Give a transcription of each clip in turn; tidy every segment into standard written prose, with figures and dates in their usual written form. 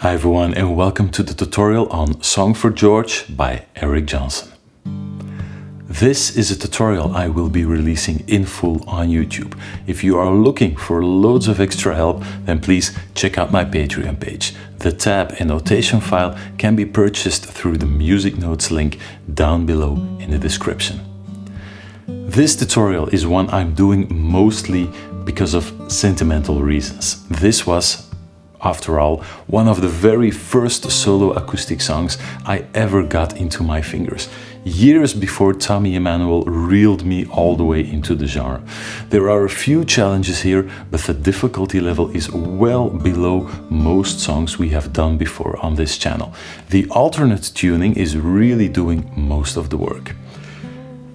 Hi everyone and welcome to the tutorial on Song for George by Eric Johnson. This is a tutorial I will be releasing in full on YouTube. If you are looking for loads of extra help, then please check out my Patreon page. The tab and notation file can be purchased through the music notes link down below in the description. This tutorial is one I'm doing mostly because of sentimental reasons. This was, after all, one of the very first solo acoustic songs I ever got into my fingers, years before Tommy Emmanuel reeled me all the way into the genre. There are a few challenges here, but the difficulty level is well below most songs we have done before on this channel. The alternate tuning is really doing most of the work.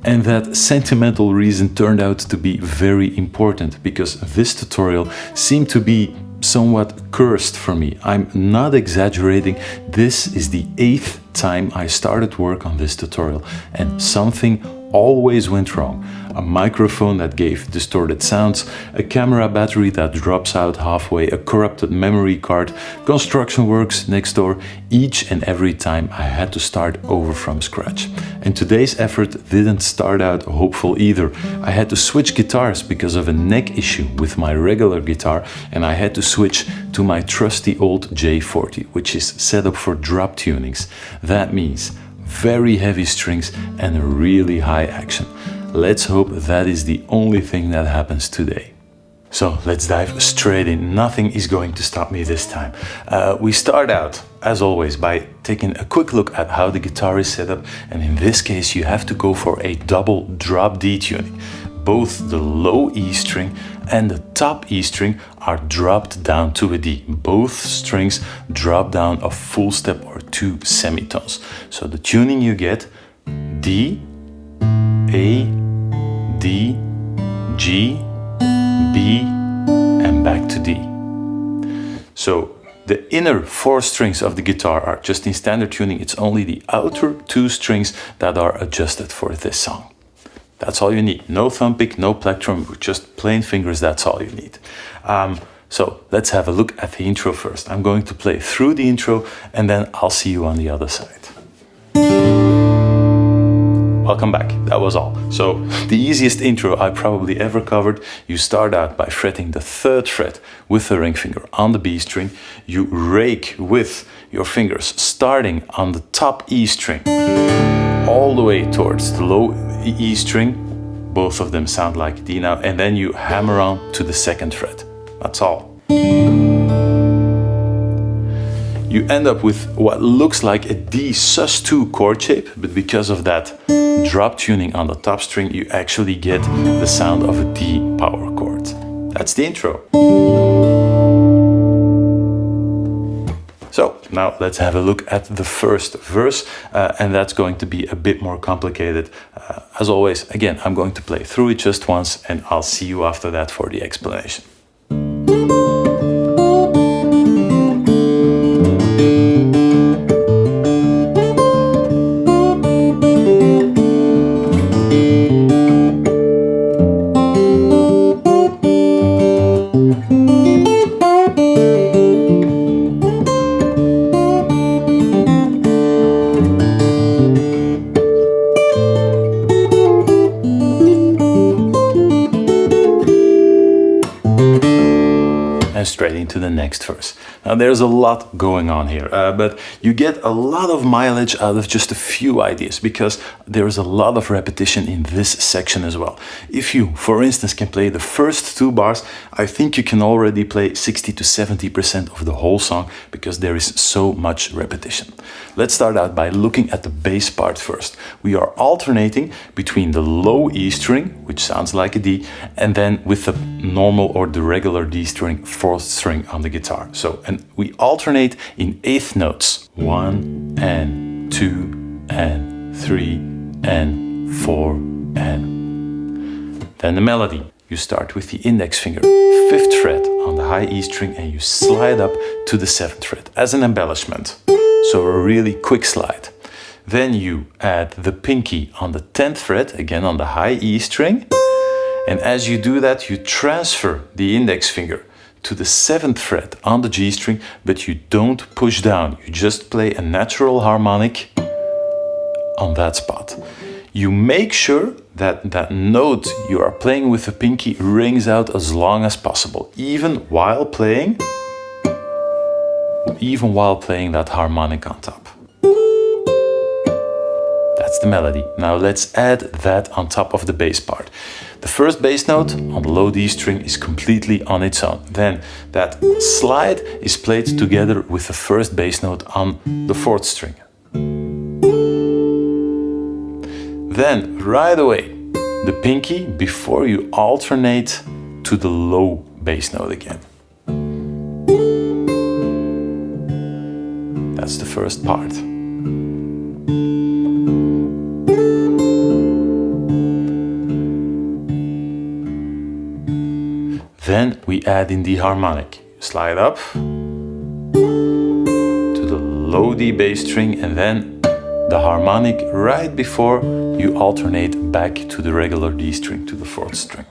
And that sentimental reason turned out to be very important because this tutorial seemed to be somewhat cursed for me. I'm not exaggerating. This is the 8th time I started work on this tutorial and something always went wrong. A microphone that gave distorted sounds, a camera battery that drops out halfway, a corrupted memory card, construction works next door. Each and every time I had to start over from scratch. And today's effort didn't start out hopeful either. I had to switch guitars because of a neck issue with my regular guitar, and I had to switch to my trusty old J40, which is set up for drop tunings. That means very heavy strings and really high action. Let's hope that is the only thing that happens today. So let's dive straight in. Nothing is going to stop me this time. We start out, as always, by taking a quick look at how the guitar is set up, and in this case you have to go for a double drop D tuning. Both the low E string and the top E string are dropped down to a D. Both strings drop down a full step or 2 semitones. So the tuning you get: D, A, D, G, B, and back to D. So the inner 4 strings of the guitar are just in standard tuning. It's only the outer 2 strings that are adjusted for this song. That's all you need. No thumb pick, no plectrum, just plain fingers, that's all you need. So let's have a look at the intro first. I'm going to play through the intro and then I'll see you on the other side. Welcome back, that was all. So the easiest intro I probably ever covered. You start out by fretting the 3rd fret with the ring finger on the B string. You rake with your fingers starting on the top E string all the way towards the low E string. Both of them sound like D now, and then you hammer on to the 2nd fret. That's all. You end up with what looks like a D sus2 chord shape, but because of that drop tuning on the top string, you actually get the sound of a D power chord. That's the intro. So now let's have a look at the first verse, and that's going to be a bit more complicated. As always, again, I'm going to play through it just once and I'll see you after that for the explanation. Straight into the next verse. Now there's a lot going on here, but you get a lot of mileage out of just a few ideas because there is a lot of repetition in this section as well. If you, for instance, can play the first 2 bars, I think you can already play 60 to 70% of the whole song because there is so much repetition. Let's start out by looking at the bass part first. We are alternating between the low E string, which sounds like a D, and then with the normal or the regular D string, 4th string on the guitar. So, and we alternate in 8th notes. 1 and 2 and 3 and 4 and... Then the melody. You start with the index finger, 5th fret on the high E string, and you slide up to the 7th fret as an embellishment. So a really quick slide. Then you add the pinky on the 10th fret, again on the high E string. And as you do that, you transfer the index finger to the 7th fret on the G string, but you don't push down. You just play a natural harmonic on that spot. You make sure that that note you are playing with the pinky rings out as long as possible, even while playing that harmonic on top. That's the melody. Now let's add that on top of the bass part. The first bass note on the low D string is completely on its own. Then that slide is played together with the first bass note on the 4th string. Then right away, the pinky before you alternate to the low bass note again. That's the first part. Then we add in the harmonic. Slide up to the low D bass string and then the harmonic right before you alternate back to the regular D string, to the 4th string.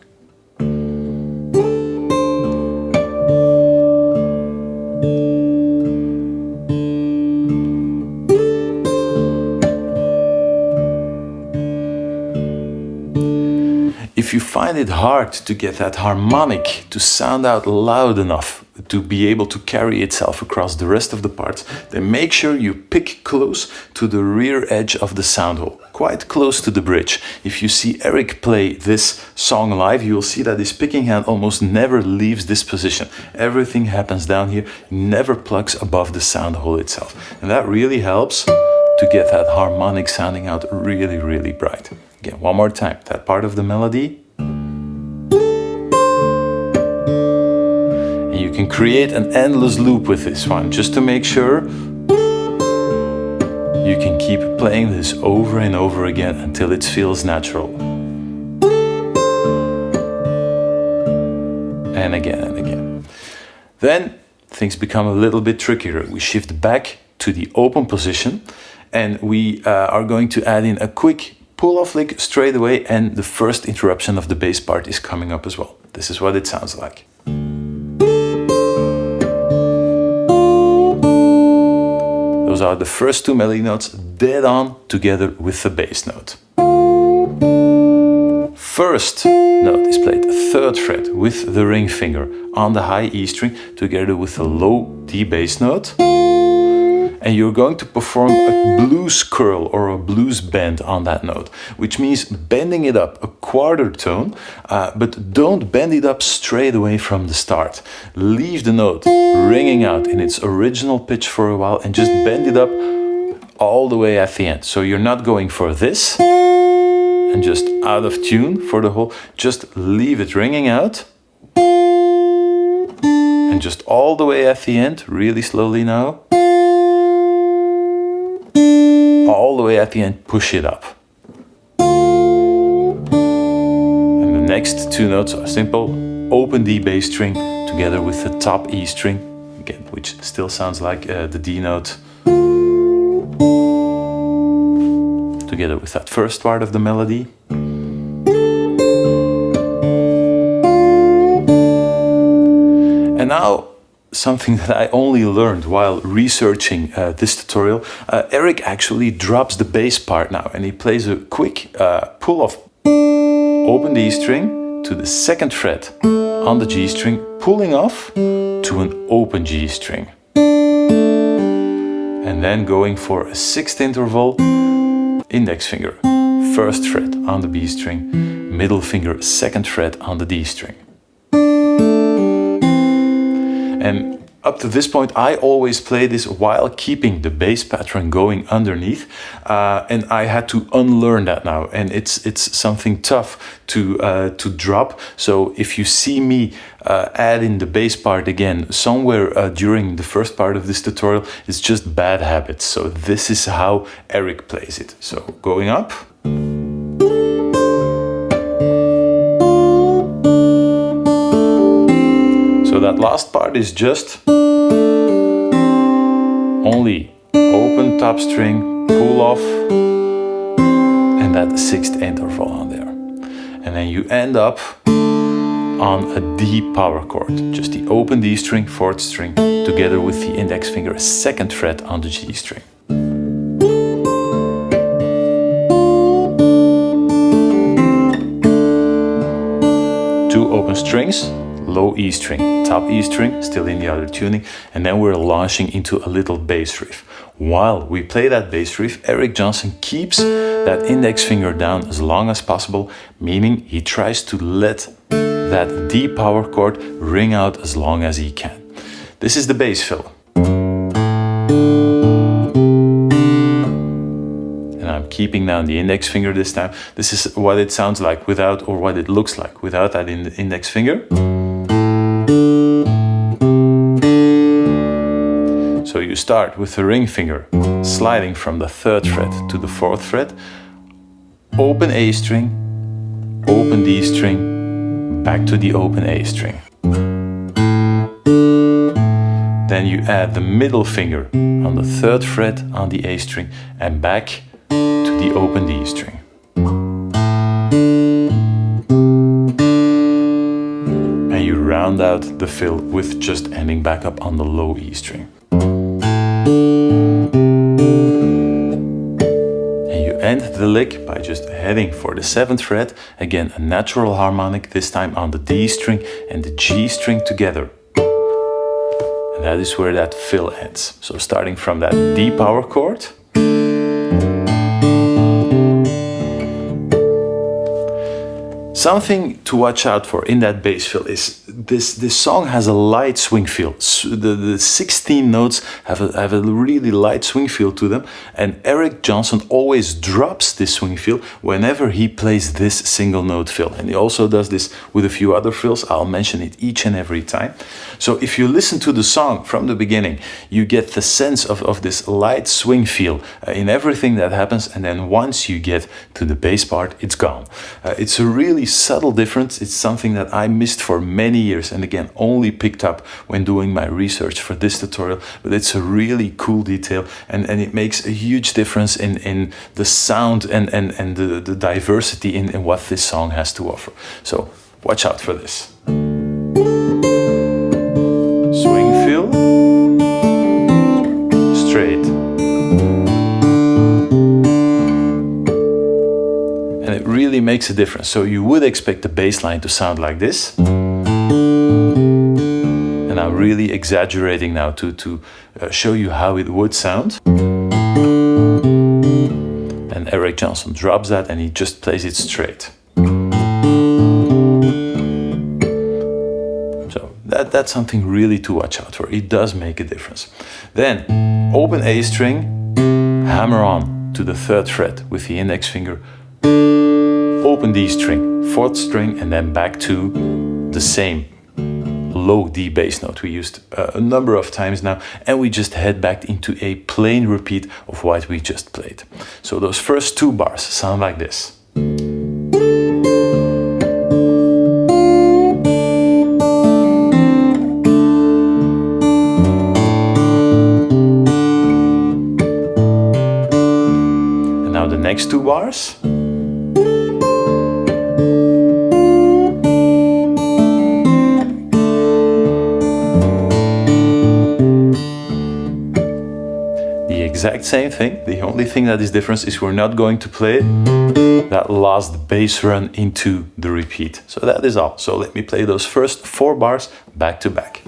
If you find it hard to get that harmonic to sound out loud enough to be able to carry itself across the rest of the parts, then make sure you pick close to the rear edge of the sound hole, quite close to the bridge. If you see Eric play this song live, you will see that his picking hand almost never leaves this position. Everything happens down here, never plucks above the sound hole itself. And that really helps to get that harmonic sounding out really, really bright. Again, one more time, that part of the melody. And you can create an endless loop with this one, just to make sure you can keep playing this over and over again until it feels natural. And again and again. Then things become a little bit trickier. We shift back to the open position and we are going to add in a quick pull-off lick straight away, and the first interruption of the bass part is coming up as well. This is what it sounds like. Those are the first two melody notes dead on together with the bass note. First note is played 3rd fret with the ring finger on the high E string together with the low D bass note. And you're going to perform a blues curl or a blues bend on that note, which means bending it up a quarter tone, but don't bend it up straight away from the start. Leave the note ringing out in its original pitch for a while and just bend it up all the way at the end. So you're not going for this and just out of tune for the whole, just leave it ringing out. And just all the way at the end, really slowly now. All the way at the end, push it up. And the next two notes are simple. Open D bass string together with the top E string, again, which still sounds like the D note. Together with that first part of the melody. And now, something that I only learned while researching this tutorial, Eric actually drops the bass part now and he plays a quick pull-off open D string to the 2nd fret on the G string, pulling off to an open G string. And then going for a 6th interval, index finger, 1st fret on the B string, middle finger, 2nd fret on the D string. And up to this point, I always play this while keeping the bass pattern going underneath, and I had to unlearn that now. And it's something tough to drop. So if you see me add in the bass part again somewhere during the first part of this tutorial, it's just bad habits. So this is how Eric plays it. So going up. So that last part is just only open top string, pull off, and that 6th interval on there. And then you end up on a D power chord, just the open D string, 4th string, together with the index finger, 2nd fret on the G string. Two open strings, low E string, top E string, still in the other tuning, and then we're launching into a little bass riff. While we play that bass riff, Eric Johnson keeps that index finger down as long as possible, meaning he tries to let that D power chord ring out as long as he can. This is the bass fill. And I'm keeping down the index finger this time. This is what it sounds like without, or what it looks like without that index finger. So you start with the ring finger sliding from the 3rd fret to the 4th fret, open A string, open D string, back to the open A string. Then you add the middle finger on the 3rd fret on the A string and back to the open D string. And you round out the fill with just ending back up on the low E string. End the lick by just heading for the 7th fret, again a natural harmonic, this time on the D string and the G string together. And that is where that fill ends. So starting from that D power chord, something to watch out for in that bass fill is this song has a light swing feel. The 16 notes have a really light swing feel to them, and Eric Johnson always drops this swing feel whenever he plays this single note fill. And he also does this with a few other fills. I'll mention it each and every time. So if you listen to the song from the beginning, you get the sense of this light swing feel in everything that happens, and then once you get to the bass part, it's gone. It's a really subtle difference. It's something that I missed for many years, and again only picked up when doing my research for this tutorial, but it's a really cool detail, and it makes a huge difference in the sound and the diversity in what this song has to offer. So watch out for this. Swing fill, straight. And it really makes a difference. So you would expect the bass line to sound like this. And I'm really exaggerating now to show you how it would sound. And Eric Johnson drops that and he just plays it straight. So that's something really to watch out for. It does make a difference. Then open A string, hammer on to the 3rd fret with the index finger, open D string, 4th string, and then back to the same low D bass note we used a number of times now, and we just head back into a plain repeat of what we just played. So those first 2 bars sound like this. And now the next 2 bars. Exact same thing. The only thing that is different is we're not going to play that last bass run into the repeat. So that is all. So let me play those first 4 bars back to back.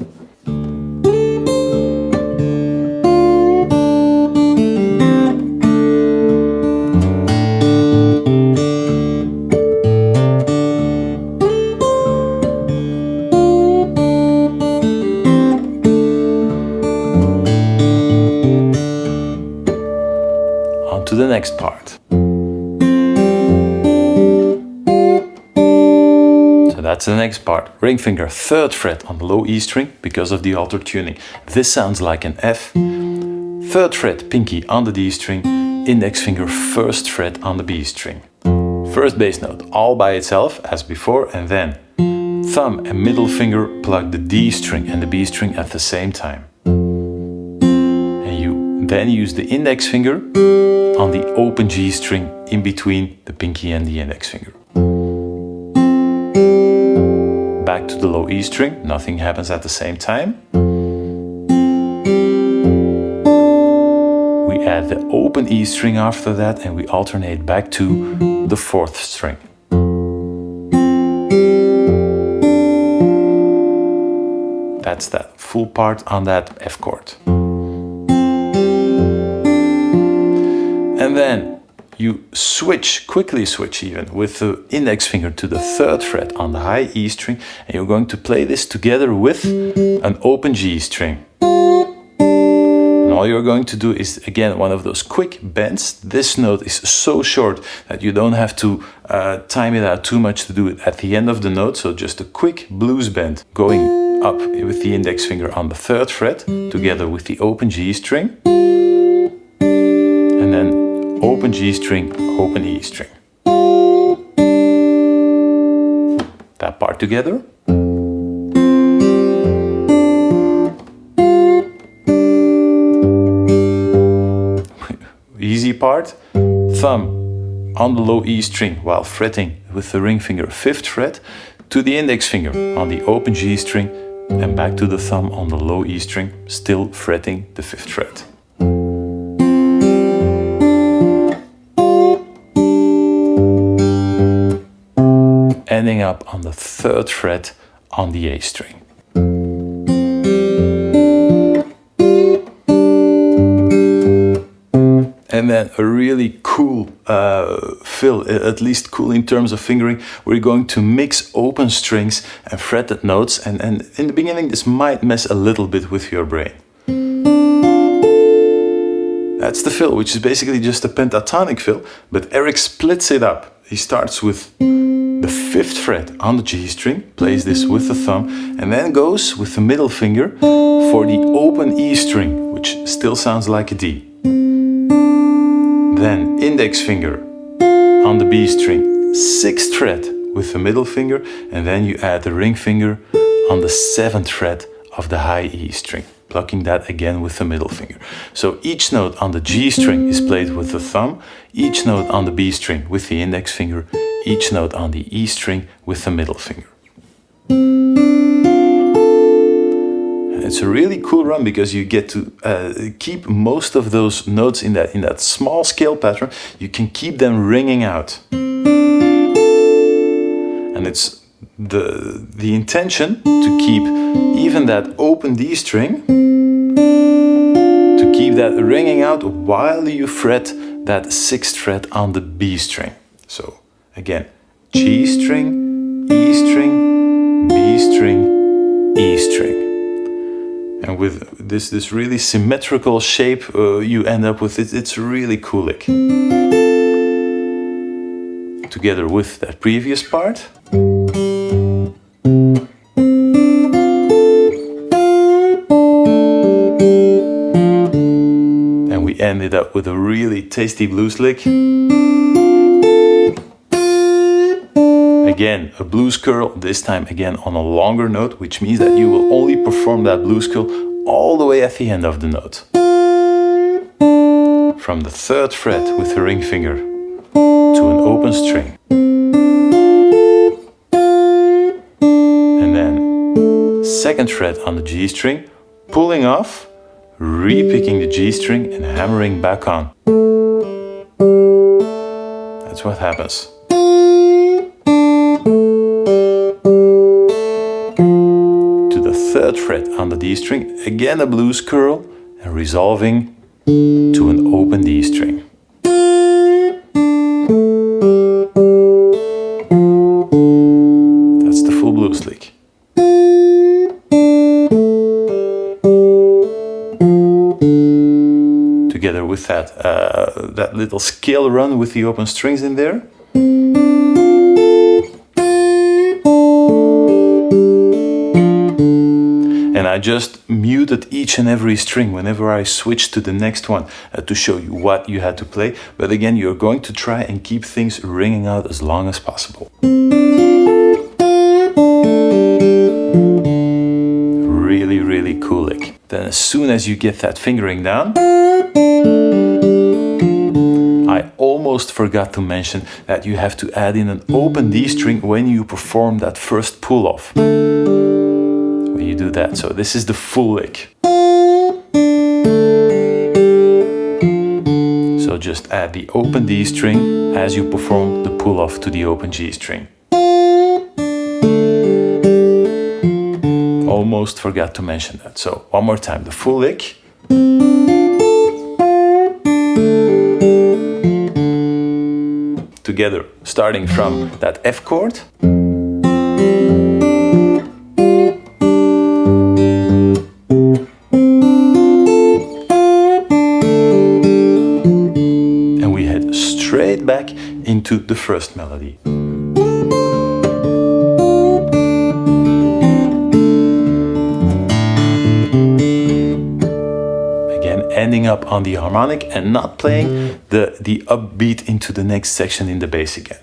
To the next part. So that's the next part. Ring finger 3rd fret on the low E string because of the altered tuning. This sounds like an F. 3rd fret pinky on the D string, index finger 1st fret on the B string. First bass note all by itself as before, and then thumb and middle finger plug the D string and the B string at the same time. And you then use the index finger on the open G string in between the pinky and the index finger. back to the low E string, nothing happens at the same time. We add the open E string after that and we alternate back to the 4th string. That's that full part on that F chord. And then you switch, quickly switch even, with the index finger to the 3rd fret on the high E string, and you're going to play this together with an open G string. And all you're going to do is, again, one of those quick bends. This note is so short that you don't have to time it out too much to do it at the end of the note, so just a quick blues bend going up with the index finger on the 3rd fret together with the open G string, and then open G string, open E string. That part together. Easy part. Thumb on the low E string while fretting with the ring finger 5th fret to the index finger on the open G string and back to the thumb on the low E string, still fretting the 5th fret. Ending up on the 3rd fret on the A string. And then a really cool fill, at least cool in terms of fingering. We're going to mix open strings and fretted notes, and in the beginning this might mess a little bit with your brain. That's the fill, which is basically just a pentatonic fill, but Eric splits it up. He starts with the 5th fret on the G string, plays this with the thumb, and then goes with the middle finger for the open E string, which still sounds like a D. Then index finger on the B string, 6th fret with the middle finger, and then you add the ring finger on the 7th fret of the high E string, plucking that again with the middle finger. So each note on the G string is played with the thumb, each note on the B string with the index finger, each note on the E string with the middle finger. It's a really cool run because you get to keep most of those notes in that small scale pattern. You can keep them ringing out, and it's the intention to keep even that open D string, to keep that ringing out while you fret that 6th fret on the B string. So again, G string, E string, B string, E string. And with this really symmetrical shape you end up with, it's a really cool lick. Together with that previous part. And we ended up with a really tasty blues lick. Again, a blues curl, this time again on a longer note, which means that you will only perform that blues curl all the way at the end of the note. From the 3rd fret with the ring finger to an open string. And then 2nd fret on the G string, pulling off, re-picking the G string and hammering back on. That's what happens. To the 3rd fret on the D string, again a blues curl, and resolving to an open D string. That's the full blues lick. Together with that little scale run with the open strings in there. And I just muted each and every string whenever I switched to the next one to show you what you had to play. But again, you're going to try and keep things ringing out as long as possible. Really, really cool lick. Then as soon as you get that fingering down, I almost forgot to mention that you have to add in an open D string when you perform that first pull-off. When you do that, so this is the full lick. So just add the open D string as you perform the pull-off to the open G string. Almost forgot to mention that. So one more time, the full lick. Together, starting from that F chord. And we head straight back into the first melody. Ending up on the harmonic and not playing the upbeat into the next section in the bass again.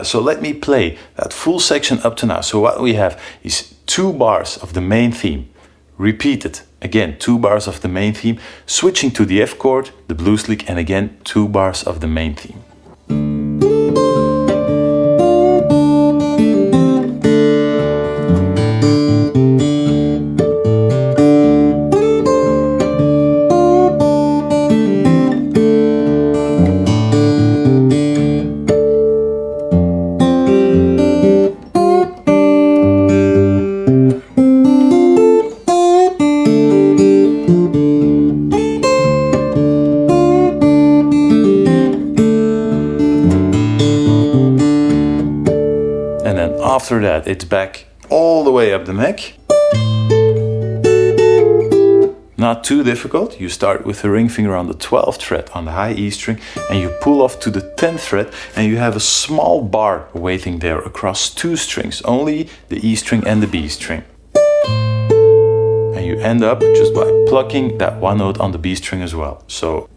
So let me play that full section up to now. So what we have is 2 bars of the main theme, repeated again, 2 bars of the main theme, switching to the F chord, the blues lick, and again 2 bars of the main theme. After that, it's back all the way up the neck. Not too difficult. You start with the ring finger on the 12th fret on the high E string and you pull off to the 10th fret and you have a small bar waiting there across 2 strings, only the E string and the B string. And you end up just by plucking that one note on the B string as well. So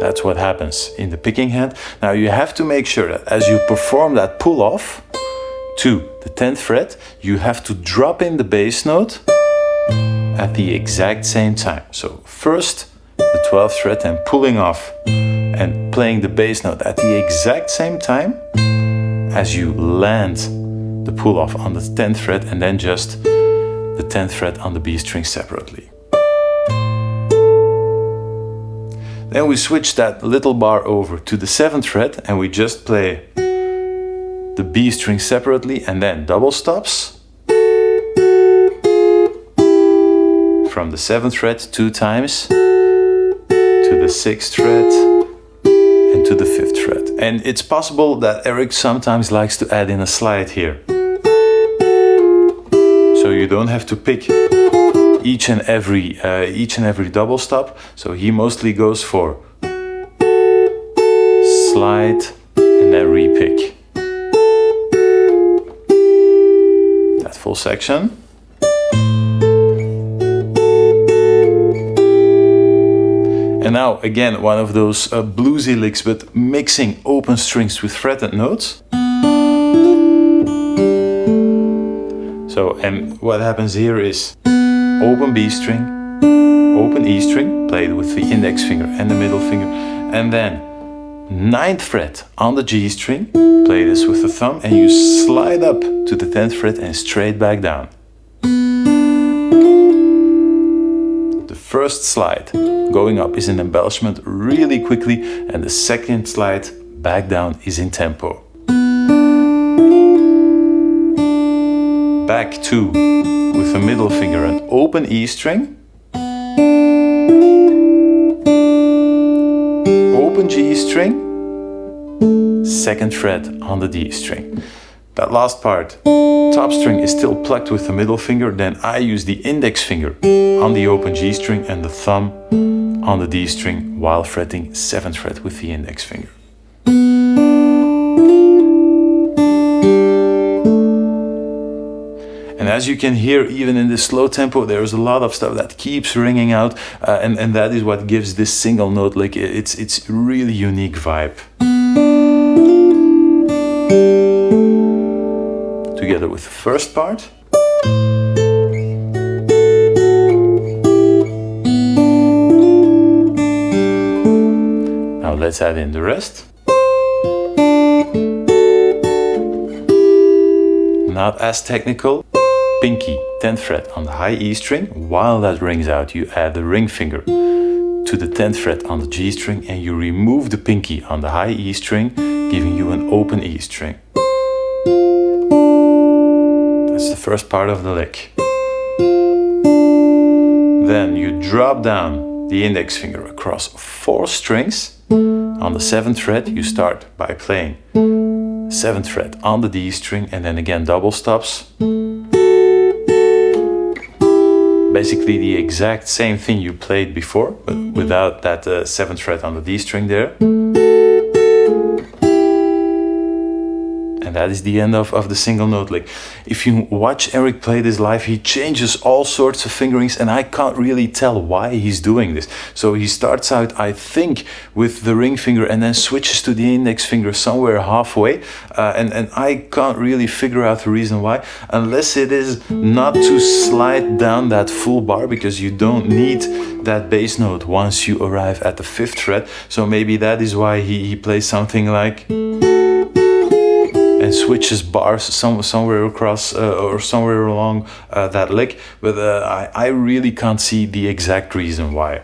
that's what happens in the picking hand. Now you have to make sure that as you perform that pull off to the 10th fret, you have to drop in the bass note at the exact same time. So first the 12th fret and pulling off and playing the bass note at the exact same time as you land the pull off on the 10th fret and then just the 10th fret on the B string separately. Then we switch that little bar over to the 7th fret and we just play the B string separately and then double stops from the 7th fret 2 times to the 6th fret and to the 5th fret. And it's possible that Eric sometimes likes to add in a slide here. So you don't have to pick each and every double stop. So he mostly goes for slide and then repick. That full section. And now again one of those bluesy licks, but mixing open strings with fretted notes. So, and what happens here is open B string, open E string, played with the index finger and the middle finger, and then 9th fret on the G string, play this with the thumb, and you slide up to the 10th fret and straight back down. The first slide going up is an embellishment really quickly, and the second slide back down is in tempo. Back to, with the middle finger, an open E string, open G string, 2nd fret on the D string. That last part, top string is still plucked with the middle finger, then I use the index finger on the open G string and the thumb on the D string while fretting 7th fret with the index finger. And as you can hear, even in this slow tempo, there's a lot of stuff that keeps ringing out, and that is what gives this single note lick its really unique vibe. Together with the first part. let's add in the rest. Not as technical. Pinky, 10th fret on the high E string. While that rings out, you add the ring finger to the 10th fret on the G string, and you remove the pinky on the high E string, giving you an open E string. That's the first part of the lick. Then you drop down the index finger across 4 strings. On the 7th fret, you start by playing 7th fret on the D string, and then again double stops. Basically the exact same thing you played before, but without that 7th fret on the D string there. And that is the end of the single note lick. If you watch Eric play this live, he changes all sorts of fingerings, and I can't really tell why he's doing this. So he starts out, I think, with the ring finger and then switches to the index finger somewhere halfway. And I can't really figure out the reason why, unless it is not to slide down that full bar, because you don't need that bass note once you arrive at the 5th fret. So maybe that is why he plays something like, and switches bars somewhere across or somewhere along that lick, but I really can't see the exact reason why.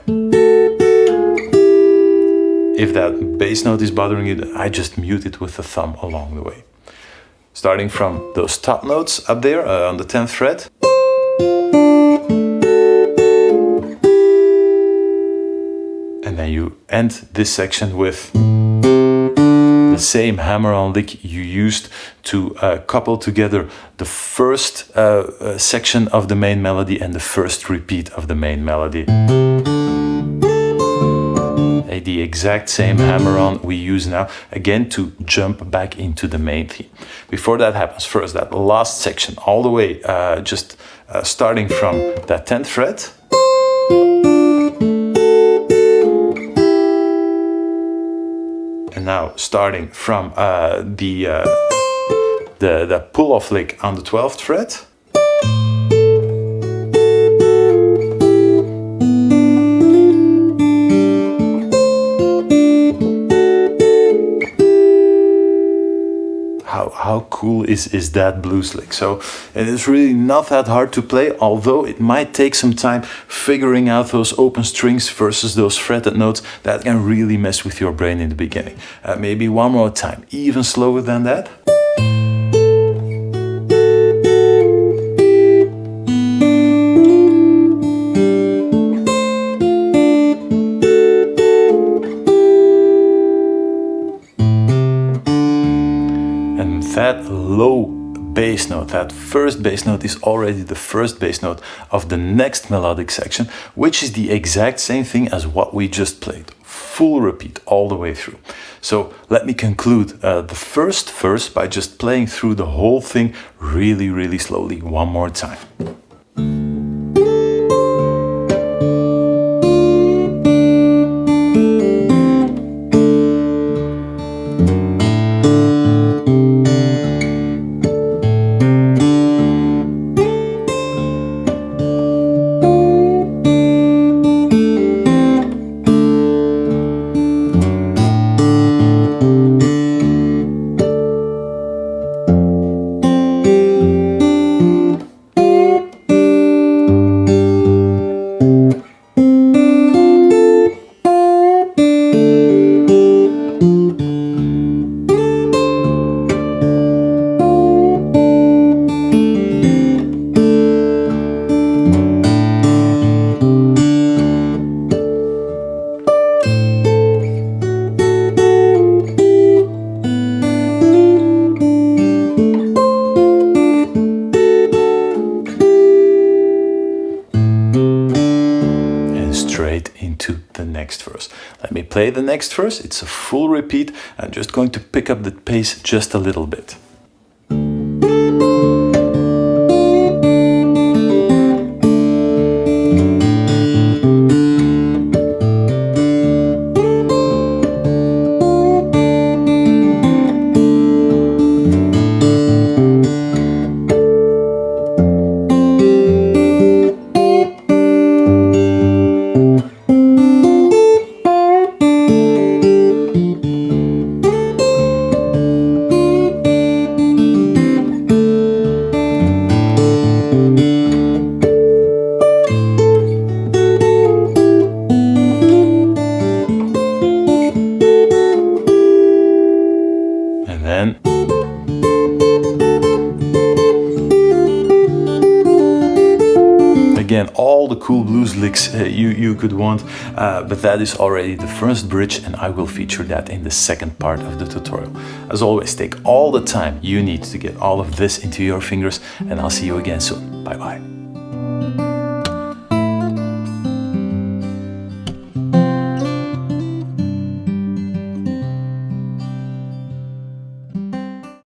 If that bass note is bothering you, I just mute it with the thumb along the way. Starting from those top notes up there on the 10th fret. And then you end this section with the same hammer-on lick you used to couple together the first section of the main melody and the first repeat of the main melody. The exact same hammer-on we use now, again, to jump back into the main theme. Before that happens, first that last section, all the way, just starting from that 10th fret. And now starting from the pull-off lick on the 12th fret. How cool is that blues lick? So it is really not that hard to play, although it might take some time figuring out those open strings versus those fretted notes. That can really mess with your brain in the beginning. Maybe one more time, even slower than that. That low bass note, that first bass note, is already the first bass note of the next melodic section, which is the exact same thing as what we just played. Full repeat all the way through. So let me conclude the first verse by just playing through the whole thing really, really slowly one more time. Let me play the next verse. It's a full repeat. I'm just going to pick up the pace just a little bit. again all the cool blues licks you could want, but that is already the first bridge, and I will feature that in the second part of the tutorial. As always, take all the time you need to get all of this into your fingers, and I'll see you again soon. Bye bye.